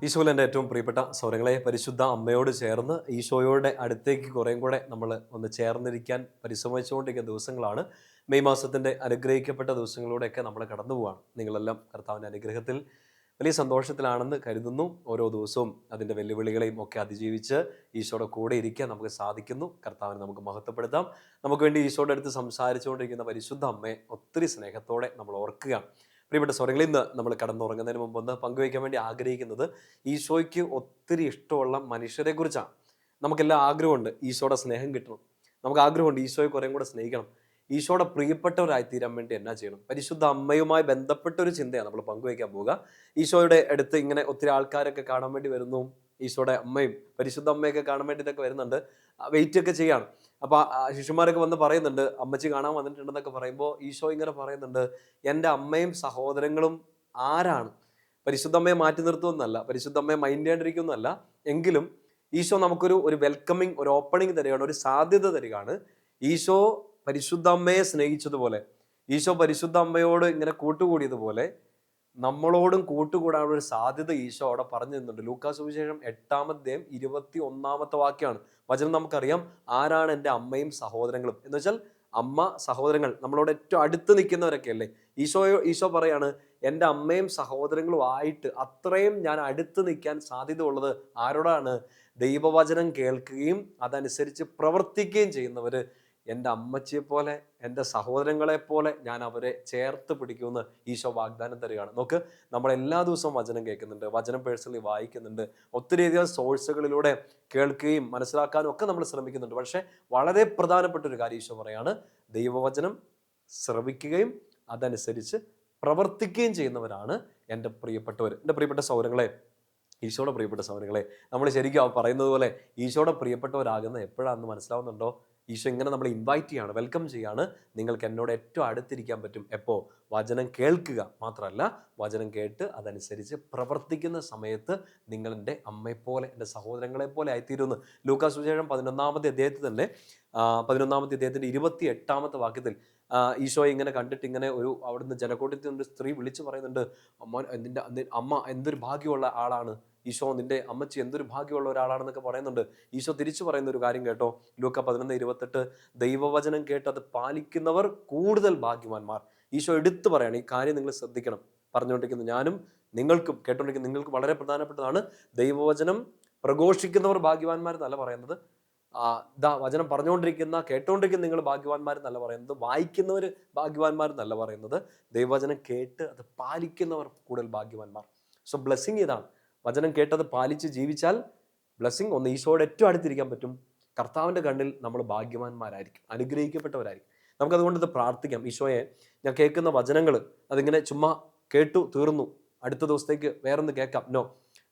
ഈശോയിൽ എൻ്റെ ഏറ്റവും പ്രിയപ്പെട്ട സൗരങ്ങളെ പരിശുദ്ധ അമ്മയോട് ചേർന്ന് ഈശോയുടെ അടുത്തേക്ക് കുറേയും കൂടെ നമ്മൾ ഒന്ന് ചേർന്നിരിക്കാൻ പരിശ്രമിച്ചുകൊണ്ടിരിക്കുന്ന ദിവസങ്ങളാണ്. മെയ് മാസത്തിൻ്റെ അനുഗ്രഹിക്കപ്പെട്ട ദിവസങ്ങളിലൂടെയൊക്കെ നമ്മൾ കടന്നു പോവുകയാണ്. നിങ്ങളെല്ലാം കർത്താവിൻ്റെ അനുഗ്രഹത്തിൽ വലിയ സന്തോഷത്തിലാണെന്ന് കരുതുന്നു. ഓരോ ദിവസവും അതിൻ്റെ വെല്ലുവിളികളെയും ഒക്കെ അതിജീവിച്ച് ഈശോയുടെ കൂടെ ഇരിക്കാൻ നമുക്ക് സാധിക്കുന്നു. കർത്താവിനെ നമുക്ക് മഹത്വപ്പെടുത്താം. നമുക്ക് വേണ്ടി ഈശോയുടെ അടുത്ത് സംസാരിച്ചുകൊണ്ടിരിക്കുന്ന പരിശുദ്ധ അമ്മയെ ഒത്തിരി സ്നേഹത്തോടെ നമ്മൾ ഓർക്കുകയാണ്. പ്രിയപ്പെട്ട സൗരങ്ങളിൽ ഇന്ന് നമ്മൾ കടന്നുറങ്ങുന്നതിന് മുമ്പ് ഒന്ന് പങ്കുവയ്ക്കാൻ വേണ്ടി ആഗ്രഹിക്കുന്നത് ഈശോയ്ക്ക് ഒത്തിരി ഇഷ്ടമുള്ള മനുഷ്യരെ കുറിച്ചാണ്. നമുക്കെല്ലാം ആഗ്രഹമുണ്ട് ഈശോയുടെ സ്നേഹം കിട്ടണം. നമുക്ക് ആഗ്രഹമുണ്ട് ഈശോയെ കുറേയും കൂടെ സ്നേഹിക്കണം. ഈശോയുടെ പ്രിയപ്പെട്ടവരായി തീരാൻ വേണ്ടി എന്നാ ചെയ്യണം? പരിശുദ്ധ അമ്മയുമായി ബന്ധപ്പെട്ട ഒരു ചിന്തയാണ് നമ്മൾ പങ്കുവയ്ക്കാൻ പോവുക. ഈശോയുടെ അടുത്ത് ഇങ്ങനെ ഒത്തിരി ആൾക്കാരൊക്കെ കാണാൻ വേണ്ടി വരുന്നു. ഈശോയുടെ അമ്മയും പരിശുദ്ധ അമ്മയൊക്കെ കാണാൻ വേണ്ടി ഇതൊക്കെ വരുന്നുണ്ട്. വെയിറ്റ് ഒക്കെ ചെയ്യാണ്. അപ്പൊ ശിഷ്യന്മാരൊക്കെ വന്ന് പറയുന്നുണ്ട്, അമ്മച്ചി കാണാൻ വന്നിട്ടുണ്ടെന്നൊക്കെ പറയുമ്പോൾ ഈശോ ഇങ്ങനെ പറയുന്നുണ്ട്, എൻ്റെ അമ്മയും സഹോദരങ്ങളും ആരാണ്? പരിശുദ്ധമ്മയെ മാറ്റി നിർത്തുമെന്നല്ല, പരിശുദ്ധമ്മയെ മൈൻഡ് ചെയ്യാണ്ടിരിക്കുന്നല്ല, എങ്കിലും ഈശോ നമുക്കൊരു വെൽക്കമിങ്, ഒരു ഓപ്പണിംഗ് തരികയാണ്, ഒരു സാധ്യത തരികയാണ്. ഈശോ പരിശുദ്ധ അമ്മയെ സ്നേഹിച്ചതുപോലെ, ഈശോ പരിശുദ്ധ അമ്മയോട് ഇങ്ങനെ കൂട്ടുകൂടിയതുപോലെ നമ്മളോടും കൂട്ടുകൂടാനുള്ള ഒരു സാധ്യത ഈശോ അവിടെ പറഞ്ഞു തരുന്നുണ്ട്. ലൂക്കാ സുവിശേഷം 8-ാം അധ്യായം 21-ാമത്തെ വാക്യമാണ്. വചനം നമുക്കറിയാം, ആരാണ് എൻ്റെ അമ്മയും സഹോദരങ്ങളും എന്ന് വെച്ചാൽ അമ്മ, സഹോദരങ്ങൾ, നമ്മളോട് ഏറ്റവും അടുത്ത് നിൽക്കുന്നവരൊക്കെ അല്ലേ. ഈശോ പറയാണ്, എൻ്റെ അമ്മയും സഹോദരങ്ങളും ആയിട്ട് അത്രയും ഞാൻ അടുത്ത് നിൽക്കാൻ സാധ്യത ഉള്ളത് ആരോടാണ്? ദൈവവചനം കേൾക്കുകയും അതനുസരിച്ച് പ്രവർത്തിക്കുകയും ചെയ്യുന്നവര്. എൻ്റെ അമ്മച്ചിയെ പോലെ, എൻ്റെ സഹോദരങ്ങളെ പോലെ ഞാൻ അവരെ ചേർത്ത് പിടിക്കുമെന്ന് ഈശോ വാഗ്ദാനം തരികയാണ്. നോക്ക്, നമ്മൾ എല്ലാ ദിവസവും വചനം കേൾക്കുന്നുണ്ട്, വചനം പേഴ്സണലി വായിക്കുന്നുണ്ട്, ഒത്തിരിയധികം സോഴ്സുകളിലൂടെ കേൾക്കുകയും മനസ്സിലാക്കാനും ഒക്കെ നമ്മൾ ശ്രമിക്കുന്നുണ്ട്. പക്ഷേ വളരെ പ്രധാനപ്പെട്ട ഒരു കാര്യം ഈശോ പറയാണ്, ദൈവവചനം ശ്രവിക്കുകയും അതനുസരിച്ച് പ്രവർത്തിക്കുകയും ചെയ്യുന്നവരാണ് എൻ്റെ പ്രിയപ്പെട്ടവർ. എൻ്റെ പ്രിയപ്പെട്ട സൗരങ്ങളെ, ഈശോയുടെ പ്രിയപ്പെട്ട സൗരങ്ങളെ, നമ്മൾ ശരിക്കും പറയുന്നത് പോലെ ഈശോയുടെ പ്രിയപ്പെട്ടവരാകുന്ന എപ്പോഴാണെന്ന് മനസ്സിലാവുന്നുണ്ടോ? ഈശോ ഇങ്ങനെ നമ്മളെ ഇൻവൈറ്റ് ചെയ്യാണ്, വെൽക്കം ചെയ്യാണ്. നിങ്ങൾക്ക് എന്നോട് ഏറ്റവും അടുത്തിരിക്കാൻ പറ്റും എപ്പോൾ? വചനം കേൾക്കുക മാത്രമല്ല, വചനം കേട്ട് അതനുസരിച്ച് പ്രവർത്തിക്കുന്ന സമയത്ത് നിങ്ങൾ എൻ്റെ അമ്മയെപ്പോലെ, എൻ്റെ സഹോദരങ്ങളെ പോലെ ആയിത്തീരുമെന്ന് ലൂക്കാ സുവിശേഷം 11-ാമത്തെ അധ്യായത്തിൽ തന്നെ 11-ാമത്തെ അധ്യായത്തിൻ്റെ 28-ാമത്തെ വാക്യത്തിൽ ഈശോയെ ഇങ്ങനെ കണ്ടിട്ട് ഇങ്ങനെ അവിടുന്ന് ജനക്കൂട്ടത്തിൽ ഒരു സ്ത്രീ വിളിച്ചു പറയുന്നുണ്ട്, അമ്മ, നിന്റെ അമ്മ എന്തൊരു ഭാഗ്യമുള്ള ആളാണ്, ഈശോ നിന്റെ അമ്മച്ചി എന്തൊരു ഭാഗ്യമുള്ള ഒരാളാണെന്നൊക്കെ പറയുന്നുണ്ട്. ഈശോ തിരിച്ചു പറയുന്ന ഒരു കാര്യം കേട്ടോ, ലൂക്ക 11:28, ദൈവവചനം കേട്ട് അത് പാലിക്കുന്നവർ കൂടുതൽ ഭാഗ്യവാന്മാർ. ഈശോ എടുത്തു പറയാണ്, ഈ കാര്യം നിങ്ങൾ ശ്രദ്ധിക്കണം. പറഞ്ഞുകൊണ്ടിരിക്കുന്നു ഞാനും നിങ്ങൾക്കും, കേട്ടോണ്ടിരിക്കുന്ന നിങ്ങൾക്ക് വളരെ പ്രധാനപ്പെട്ടതാണ്. ദൈവവചനം പ്രഘോഷിക്കുന്നവർ ഭാഗ്യവാന്മാരെന്നല്ല പറയുന്നത്, വചനം പറഞ്ഞുകൊണ്ടിരിക്കുന്ന, കേട്ടോണ്ടിരിക്കുന്ന നിങ്ങൾ ഭാഗ്യവാന്മാരെന്നല്ല പറയുന്നത്, വായിക്കുന്നവർ ഭാഗ്യവാന്മാരെന്നല്ല പറയുന്നത്, ദൈവവചനം കേട്ട് അത് പാലിക്കുന്നവർ കൂടുതൽ ഭാഗ്യവാന്മാർ. സോ ബ്ലെസ്സിങ് ഇതാണ്. വചനം കേട്ടത് പാലിച്ച് ജീവിച്ചാൽ ബ്ലെസ്സിങ് ഒന്ന്, ഈശോയുടെ ഏറ്റവും അടുത്തിരിക്കാൻ പറ്റും. കർത്താവിൻ്റെ കണ്ണിൽ നമ്മൾ ഭാഗ്യവാന്മാരായിരിക്കും, അനുഗ്രഹിക്കപ്പെട്ടവരായിരിക്കും. നമുക്കതുകൊണ്ട് ഇത് പ്രാർത്ഥിക്കാം. ഈശോയെ, ഞാൻ കേൾക്കുന്ന വചനങ്ങൾ അതിങ്ങനെ ചുമ്മാ കേട്ടു തീർന്നു, അടുത്ത ദിവസത്തേക്ക് വേറൊന്ന് കേൾക്കാം, നോ.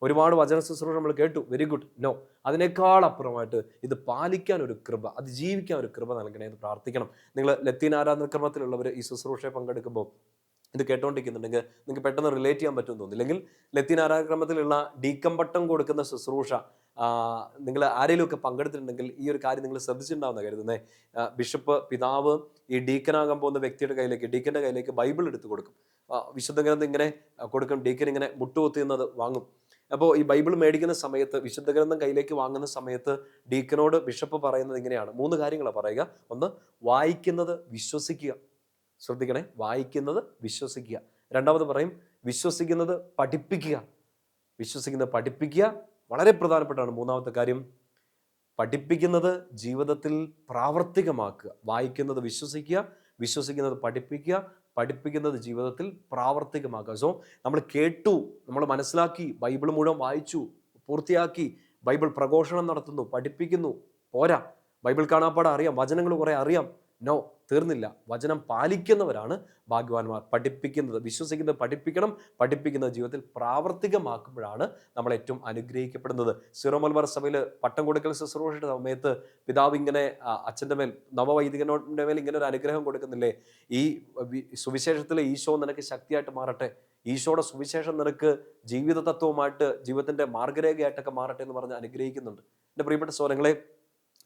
ഒരുപാട് വചന ശുശ്രൂഷ നമ്മൾ കേട്ടു, വെരി ഗുഡ്, നോ. അതിനേക്കാൾ അപ്പുറമായിട്ട് ഇത് പാലിക്കാൻ ഒരു കൃപ, അത് ജീവിക്കാൻ ഒരു കൃപ നൽകണേ എന്ന് പ്രാർത്ഥിക്കണം. നിങ്ങൾ ലത്തീൻ ആരാധന ക്രമത്തിലുള്ളവർ ഈ ശുശ്രൂഷയെ പങ്കെടുക്കുമ്പോൾ ഇത് കേട്ടോണ്ടിരിക്കുന്നുണ്ടെങ്കിൽ നിങ്ങൾക്ക് പെട്ടെന്ന് റിലേറ്റ് ചെയ്യാൻ പറ്റുമെന്ന് തോന്നുന്നു. ഇല്ലെങ്കിൽ ലത്തീൻ ആരാധനക്രമത്തിലുള്ള ഡീക്കം പട്ടം കൊടുക്കുന്ന ശുശ്രൂഷ നിങ്ങൾ ആരെങ്കിലുമൊക്കെ പങ്കെടുത്തിട്ടുണ്ടെങ്കിൽ ഈ ഒരു കാര്യം നിങ്ങൾ ശ്രദ്ധിച്ചിട്ടുണ്ടാവുന്ന കരുതുന്നത്. ബിഷപ്പ്, പിതാവ് ഈ ഡീക്കനാകാൻ പോകുന്ന വ്യക്തിയുടെ കയ്യിലേക്ക്, ഡീക്കൻ്റെ കയ്യിലേക്ക് ബൈബിൾ എടുത്ത് കൊടുക്കും. വിശുദ്ധ ഗ്രന്ഥം ഇങ്ങനെ കൊടുക്കും, ഡീക്കൻ ഇങ്ങനെ മുട്ടുകുത്തുന്നത് വാങ്ങും. അപ്പോൾ ഈ ബൈബിൾ മേടിക്കുന്ന സമയത്ത്, വിശുദ്ധ ഗ്രന്ഥം കയ്യിലേക്ക് വാങ്ങുന്ന സമയത്ത് ഡീക്കനോട് ബിഷപ്പ് പറയുന്നത് ഇങ്ങനെയാണ്, 3 കാര്യങ്ങളാണ് പറയുക. ഒന്ന്, വായിക്കുന്നത് വിശ്വസിക്കുക. ശ്രദ്ധിക്കണേ, വായിക്കുന്നത് വിശ്വസിക്കുക. രണ്ടാമത് പറയും, വിശ്വസിക്കുന്നത് പഠിപ്പിക്കുക. വിശ്വസിക്കുന്നത് പഠിപ്പിക്കുക വളരെ പ്രധാനപ്പെട്ടാണ്. മൂന്നാമത്തെ കാര്യം, പഠിപ്പിക്കുന്നത് ജീവിതത്തിൽ പ്രാവർത്തികമാക്കുക. വായിക്കുന്നത് വിശ്വസിക്കുക, വിശ്വസിക്കുന്നത് പഠിപ്പിക്കുക, പഠിപ്പിക്കുന്നത് ജീവിതത്തിൽ പ്രാവർത്തികമാക്കുക. സോ നമ്മൾ കേട്ടു, നമ്മൾ മനസ്സിലാക്കി, ബൈബിൾ മുഴുവൻ വായിച്ചു പൂർത്തിയാക്കി, ബൈബിൾ പ്രഘോഷണം നടത്തുന്നു, പഠിപ്പിക്കുന്നു, പോരാ. ബൈബിൾ കാണാപ്പാടെ അറിയാം, വചനങ്ങൾ കുറെ അറിയാം, നോ, തീർന്നില്ല. വചനം പാലിക്കുന്നവരാണ് ഭാഗ്യവാന്മാർ. പഠിപ്പിക്കുന്നത്, വിശ്വസിക്കുന്നത് പഠിപ്പിക്കണം, പഠിപ്പിക്കുന്നത് ജീവിതത്തിൽ പ്രാവർത്തികമാക്കുമ്പോഴാണ് നമ്മൾ ഏറ്റവും അനുഗ്രഹിക്കപ്പെടുന്നത്. സീറോ മലബാർ സഭയിൽ പട്ടം കൊടുക്കൽ ശുശ്രൂഷയുടെ സമയത്ത് പിതാവ് ഇങ്ങനെ അച്ഛൻ്റെ മേൽ, നവവൈദികന്റെ മേൽ ഇങ്ങനെ ഒരു അനുഗ്രഹം കൊടുക്കുന്നില്ലേ, ഈ സുവിശേഷത്തിലെ ഈശോ നിനക്ക് ശക്തിയായിട്ട് മാറട്ടെ, ഈശോയുടെ സുവിശേഷം നിനക്ക് ജീവിത തത്വമായിട്ട്, ജീവിതത്തിന്റെ മാർഗരേഖയായിട്ടൊക്കെ മാറട്ടെ എന്ന് പറഞ്ഞ് അനുഗ്രഹിക്കുന്നുണ്ട്. എൻ്റെ പ്രിയപ്പെട്ട സഹോദരങ്ങളെ,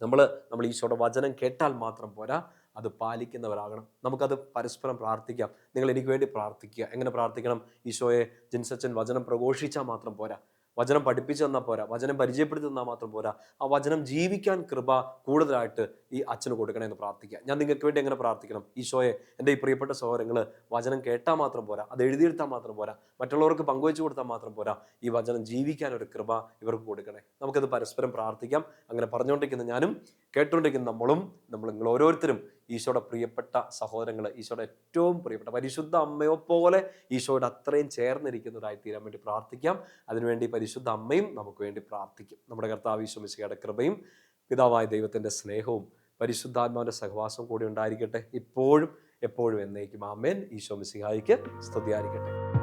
നമ്മൾ ഈശോയുടെ വചനം കേട്ടാൽ മാത്രം പോരാ, അത് പാലിക്കുന്നവരാകണം. നമുക്കത് പരസ്പരം പ്രാർത്ഥിക്കാം. നിങ്ങൾ എനിക്ക് വേണ്ടി പ്രാർത്ഥിക്കുക. എങ്ങനെ പ്രാർത്ഥിക്കണം? ഈശോയെ, ജിൻസച്ചൻ വചനം പ്രഘോഷിച്ചാൽ മാത്രം പോരാ, വചനം പഠിപ്പിച്ചു തന്നാൽ പോരാ, വചനം പരിചയപ്പെടുത്തി തന്നാൽ മാത്രം പോരാ, ആ വചനം ജീവിക്കാൻ കൃപ കൂടുതലായിട്ട് ഈ അച്ഛന് കൊടുക്കണേ എന്ന് പ്രാർത്ഥിക്കുക. ഞാൻ നിങ്ങൾക്ക് വേണ്ടി എങ്ങനെ പ്രാർത്ഥിക്കണം? ഈശോയെ, എൻ്റെ ഈ പ്രിയപ്പെട്ട സഹോദരങ്ങൾ വചനം കേട്ടാൽ മാത്രം പോരാ, അത് എഴുതിയെടുത്താൽ മാത്രം പോരാ, മറ്റുള്ളവർക്ക് പങ്കുവെച്ചു കൊടുത്താൽ മാത്രം പോരാ, ഈ വചനം ജീവിക്കാൻ ഒരു കൃപ ഇവർക്ക് കൊടുക്കണേ. നമുക്കത് പരസ്പരം പ്രാർത്ഥിക്കാം. അങ്ങനെ പറഞ്ഞുകൊണ്ടിരിക്കുന്ന ഞാനും കേട്ടുകൊണ്ടിരിക്കുന്ന നമ്മൾ നിങ്ങൾ ഓരോരുത്തരും ഈശോയുടെ പ്രിയപ്പെട്ട സഹോദരങ്ങൾ, ഈശോയുടെ ഏറ്റവും പ്രിയപ്പെട്ട പരിശുദ്ധ അമ്മയോ പോലെ ഈശോയുടെ അത്രയും ചേർന്നിരിക്കുന്നവരായി തീരാൻ വേണ്ടി പ്രാർത്ഥിക്കാം. അതിനുവേണ്ടി പരിശുദ്ധ അമ്മയും നമുക്ക് വേണ്ടി പ്രാർത്ഥിക്കും. നമ്മുടെ കർത്താവ് ഈശോ മിശിഹായുടെ കൃപയും പിതാവായ ദൈവത്തിൻ്റെ സ്നേഹവും പരിശുദ്ധാത്മാവിൻ്റെ സഹവാസവും കൂടി ഉണ്ടായിരിക്കട്ടെ, ഇപ്പോഴും എപ്പോഴും എന്നേക്കും. ആമേൻ. ഈശോ മിശിഹായ്ക്ക് സ്തുതിയായിരിക്കട്ടെ.